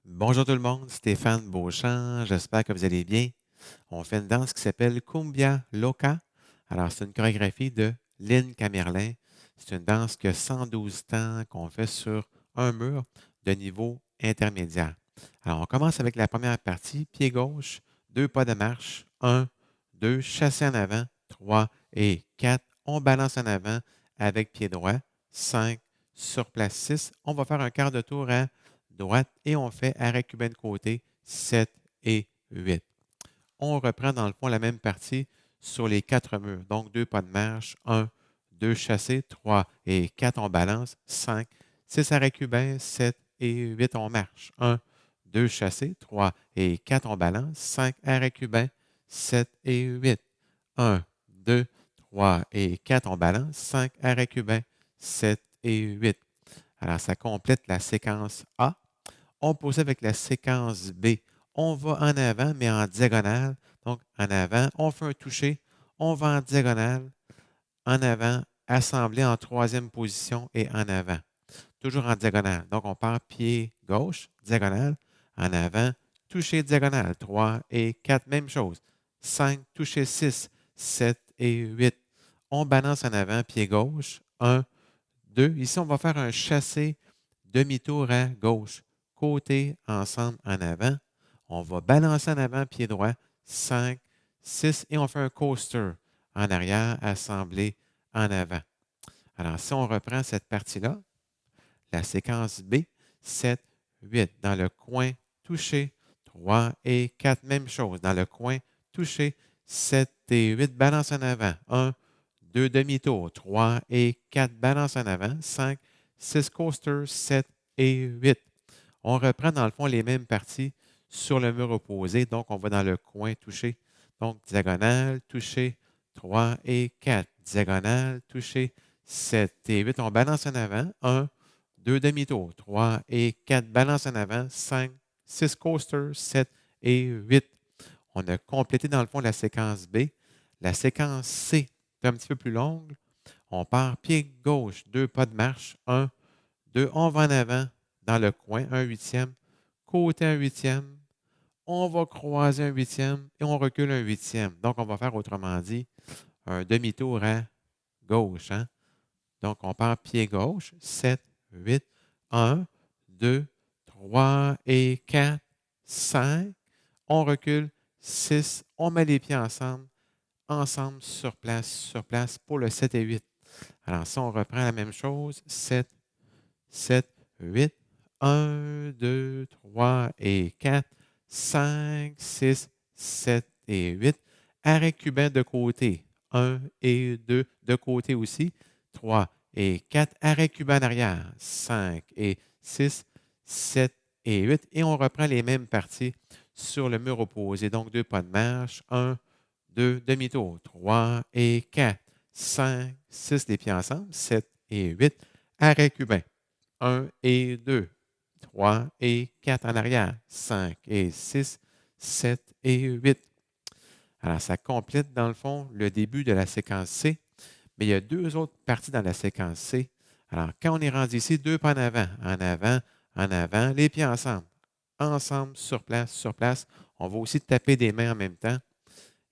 Bonjour tout le monde, Stéphane Beauchamp, j'espère que vous allez bien. On fait une danse qui s'appelle Cumbia Loca. Alors, c'est une chorégraphie de Lynn Camerlin. C'est une danse qui a 112 temps qu'on fait sur un mur de niveau intermédiaire. Alors, on commence avec la première partie, pied gauche, deux pas de marche, un, deux, chassé en avant, trois et quatre. On balance en avant avec pied droit, cinq, sur place six. On va faire un quart de tour à droite et on fait arrêt cubain de côté 7 et 8. On reprend dans le fond la même partie sur les quatre murs. Donc, deux pas de marche, un, deux chassés, trois et quatre, on balance, cinq, six arrêts cubains, 7 et 8, on marche. Un, deux chassés, trois et quatre, on balance, cinq arrêts cubains, 7 et 8. Un, deux, trois et quatre, on balance, cinq arrêts cubains, 7 et 8. Alors, ça complète la séquence A. On poursuit avec la séquence B. On va en avant, mais en diagonale. Donc, en avant, on fait un toucher, on va en diagonale, en avant, assemblé en troisième position et en avant. Toujours en diagonale. Donc, on part pied gauche, diagonale, en avant, toucher diagonale. 3 et 4, même chose. 5, toucher 6, 7 et 8. On balance en avant, pied gauche. Un, 2. Ici, on va faire un chassé demi-tour à gauche. Côté, ensemble, en avant. On va balancer en avant, pied droit. 5, 6 et on fait un coaster en arrière, assemblé en avant. Alors, si on reprend cette partie-là, la séquence B, 7, 8. Dans le coin, touché. 3 et 4, même chose. Dans le coin, touché. 7 et 8, balance en avant. Un, deux demi-tours. 3 et 4, balance en avant. 5, 6 coasters. 7 et 8. On reprend dans le fond les mêmes parties sur le mur opposé. Donc, on va dans le coin touché. Donc, diagonale, touché. 3 et 4. Diagonale, touché. 7 et 8. On balance en avant. Un, deux demi-tours. 3 et 4. Balance en avant. 5, 6 coasters. 7 et 8. On a complété dans le fond la séquence B. La séquence C est un petit peu plus longue. On part pied gauche, deux pas de marche. Un, deux, on va en avant dans le coin, un huitième. Côté un huitième. On va croiser un huitième et on recule un huitième. Donc, on va faire autrement dit un demi-tour à gauche. Hein? Donc, on part pied gauche, 7, 8, 1, 2, 3 et 4, 5. On recule 6. On met les pieds ensemble, sur place pour le 7 et 8. Alors, si on reprend la même chose, 7, 7, 8, 1, 2, 3 et 4, 5, 6, 7 et 8. Arrêt cubain de côté, 1 et 2 de côté aussi, 3 et 4. Arrêt cubain en arrière, 5 et 6, 7 et 8. Et on reprend les mêmes parties sur le mur opposé. Donc, deux pas de marche, 1, 2, demi-tour, 3 et 4, 5, 6, les pieds ensemble, 7 et 8. Arrêt cubain. Un et 2, 3 et 4 en arrière, 5 et 6, 7 et 8. Alors, ça complète dans le fond le début de la séquence C, mais il y a deux autres parties dans la séquence C. Alors, quand on est rendu ici, deux pas en avant, les pieds ensemble, sur place. On va aussi taper des mains en même temps.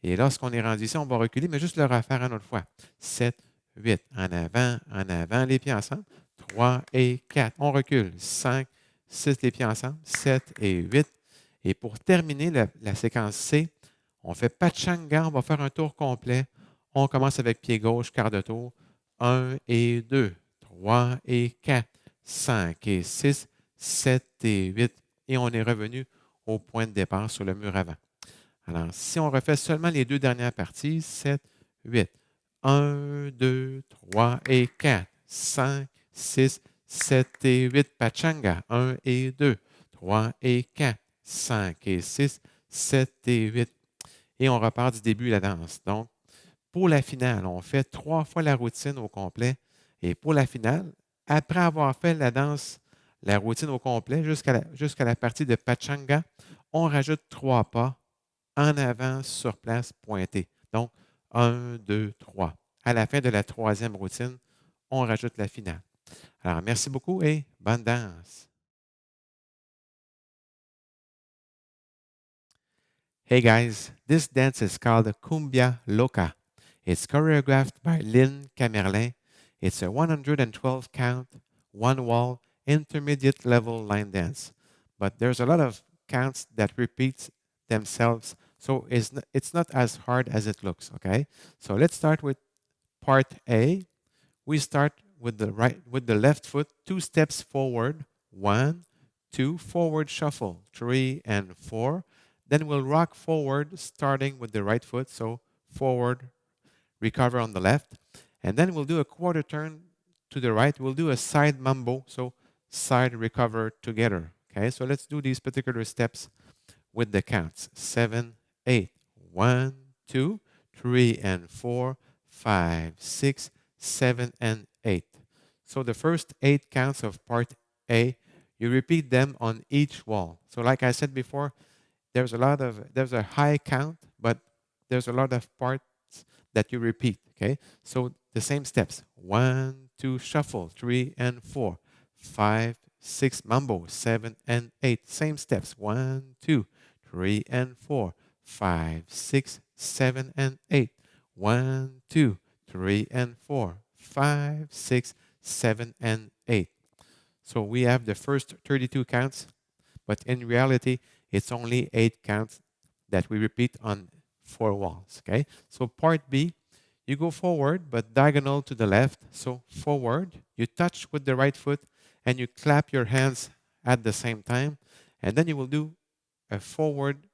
Et lorsqu'on est rendu ici, on va reculer, mais juste le refaire une autre fois. 7, 8, en avant, les pieds ensemble. 3 et 4. On recule. 5, 6, les pieds ensemble. 7 et 8. Et pour terminer la séquence C, on fait Pachanga. On va faire un tour complet. On commence avec pied gauche, quart de tour. 1 et 2, 3 et 4, 5 et 6, 7 et 8. Et on est revenu au point de départ sur le mur avant. Alors, si on refait seulement les deux dernières parties, 7, 8. 1, 2, 3 et 4, 5, 6, 7 et 8. Pachanga. 1 et 2, 3 et 4, 5 et 6, 7 et 8. Et on repart du début de la danse. Donc, pour la finale, on fait trois fois la routine au complet. Et pour la finale, après avoir fait la danse, la routine au complet jusqu'à la partie de Pachanga, on rajoute trois pas en avant, sur place, pointé. Donc, un, 2, 3. À la fin de la troisième routine, on rajoute la finale. Alors, merci beaucoup et bonne danse. Hey guys, this dance is called Cumbia Loca. It's choreographed by Lynn Camerlin. It's a 112 count, one wall, intermediate level line dance. But there's a lot of counts that repeat themselves, so it's not as hard as it looks, okay? So let's start with part A. We start with the left foot, 2 steps forward, 1, 2, forward shuffle, 3 and 4. Then we'll rock forward starting with the right foot, so forward, recover on the left. And then we'll do a quarter turn to the right. We'll do a side mambo, so side recover together. Okay, so let's do these particular steps with the counts. 7, 8. 1, 2, 3 and 4, 5, 6, 7 and 8. So the first 8 counts of part A, you repeat them on each wall. So like I said before, there's a high count, but there's a lot of parts that you repeat. Okay, so the same steps: 1, 2, shuffle, 3 and 4, 5, 6, mambo, 7 and 8. Same steps: 1, 2, 3 and 4, 5, 6, 7 and 8. 1, 2, 3 and 4, 5, 6, 7 and 8. So we have the first 32 counts, but in reality, it's only 8 counts that we repeat on 4 walls. Okay, so part B, you go forward but diagonal to the left. So forward, you touch with the right foot and you clap your hands at the same time. And then you will do a forward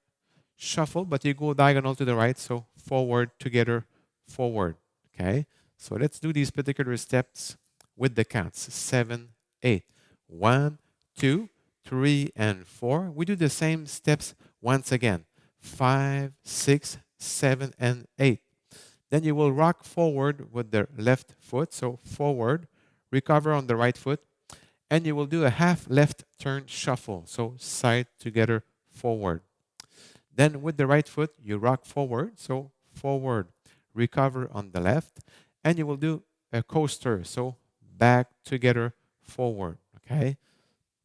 shuffle, but you go diagonal to the right. So forward, together, forward. Okay, so let's do these particular steps with the counts: 7, 8. 1, 2, 3, and 4. We do the same steps once again: 5, 6, 7, and 8. Then you will rock forward with the left foot, so forward, recover on the right foot, and you will do a half left turn shuffle, so side together, forward. Then with the right foot, you rock forward, so forward, recover on the left, and you will do a coaster, so back together, forward. Okay?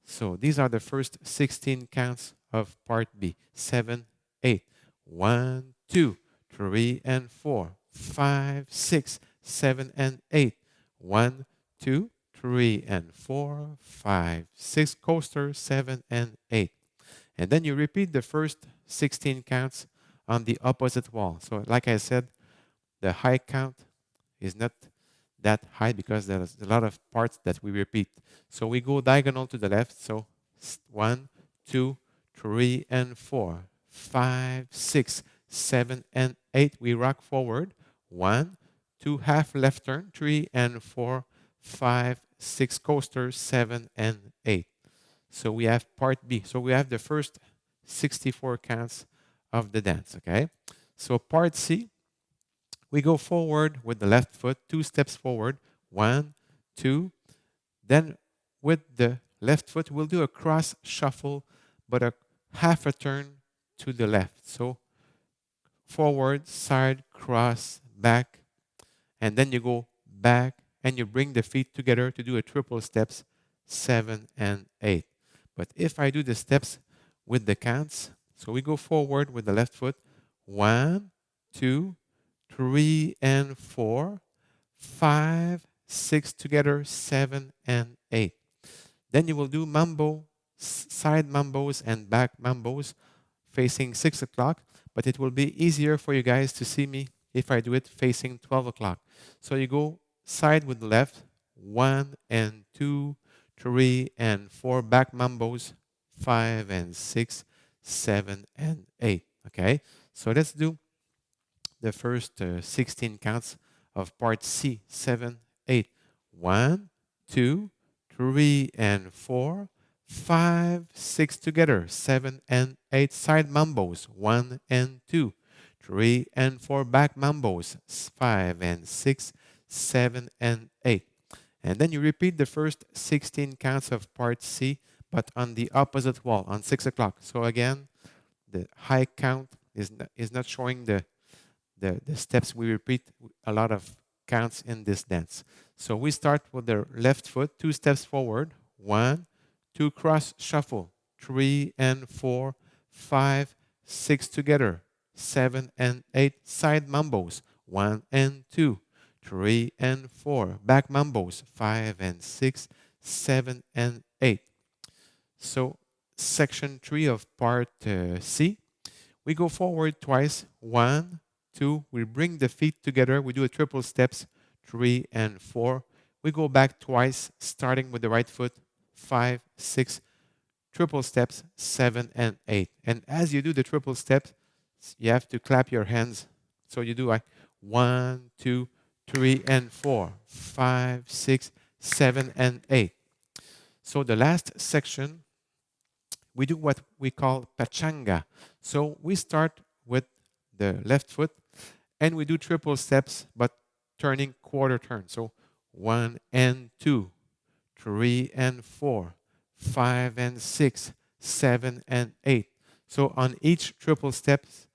So these are the first 16 counts of part B. 7, 8. 1, 2, 3, and 4. 5, 6, 7, and 8. 1, 2, 3, and 4. 5, 6. Coaster, 7, and 8. And then you repeat the first 16 counts on the opposite wall. So like I said, the high count is not that high because there's a lot of parts that we repeat. So we go diagonal to the left. So 1, 2, 3, and 4, 5, 6, 7, and 8. We rock forward. 1, 2, half left turn, 3 and 4, 5, 6 coasters, 7 and 8. So we have part B. So we have the first 64 counts of the dance. Okay. So part C, we go forward with the left foot, 2 steps forward, 1, 2. Then with the left foot, we'll do a cross shuffle, but a half a turn to the left. So forward, side, cross, back, and then you go back and you bring the feet together to do a triple steps, 7 and 8. But if I do the steps with the counts, so we go forward with the left foot, 1, 2, 3 and 4, 5, 6 together, 7 and 8. Then you will do mambo, side mambos and back mambos facing 6 o'clock, but it will be easier for you guys to see me if I do it facing 12 o'clock. So you go side with the left, 1 and 2, 3 and 4, back mambos, 5 and 6, 7 and 8. Okay, so let's do the first 16 counts of part C. 7, 8. 1, 2, 3 and 4, 5, 6 together, 7 and 8 side mambos, 1 and 2, 3 and 4 back mambos, 5 and 6, 7 and 8. And then you repeat the first 16 counts of part C, but on the opposite wall, on 6 o'clock. So again, the high count is not showing the steps. We repeat a lot of counts in this dance. So we start with the left foot, 2 steps forward, 1, 2 cross shuffle, 3 and 4, 5, 6 together, 7 and 8, side mambos, 1 and 2, 3 and 4, back mambos, 5 and 6, 7 and 8. So section 3 of part C, we go forward twice, 1, 2, we bring the feet together, we do a triple steps, 3 and 4. We go back twice, starting with the right foot, 5, 6, triple steps, 7 and 8. And as you do the triple steps, you have to clap your hands. So you do like 1, 2, 3, and 4, 5, 6, 7, and 8. So the last section, we do what we call pachanga. So we start with the left foot and we do triple steps, but turning quarter turn. So 1 and 2, 3 and 4, 5 and 6, 7 and 8. So on each triple steps,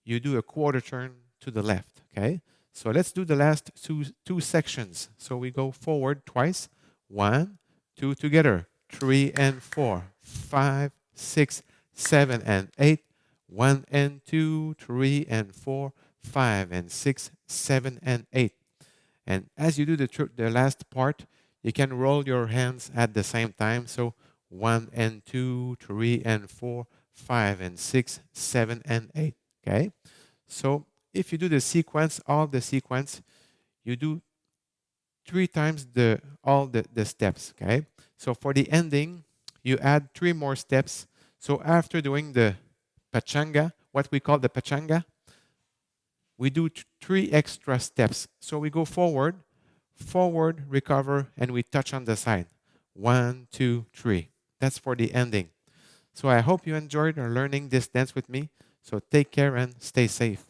you do a quarter turn to the left, okay? So let's do the last two sections. So we go forward twice. 1, 2 together. 3 and 4, 5, 6, 7 and 8. 1 and 2, 3 and 4, 5 and 6, 7 and 8. And as you do the last part, you can roll your hands at the same time. So 1 and 2, 3 and 4, 5 and 6, 7 and 8. Okay? So if you do the sequence, all the sequence, you do 3 times all the steps. Okay? So for the ending, you add 3 more steps. So after doing the pachanga, what we call the pachanga, we do 3 extra steps. So we go forward, recover, and we touch on the side. 1, 2, 3. That's for the ending. So I hope you enjoyed learning this dance with me. So take care and stay safe.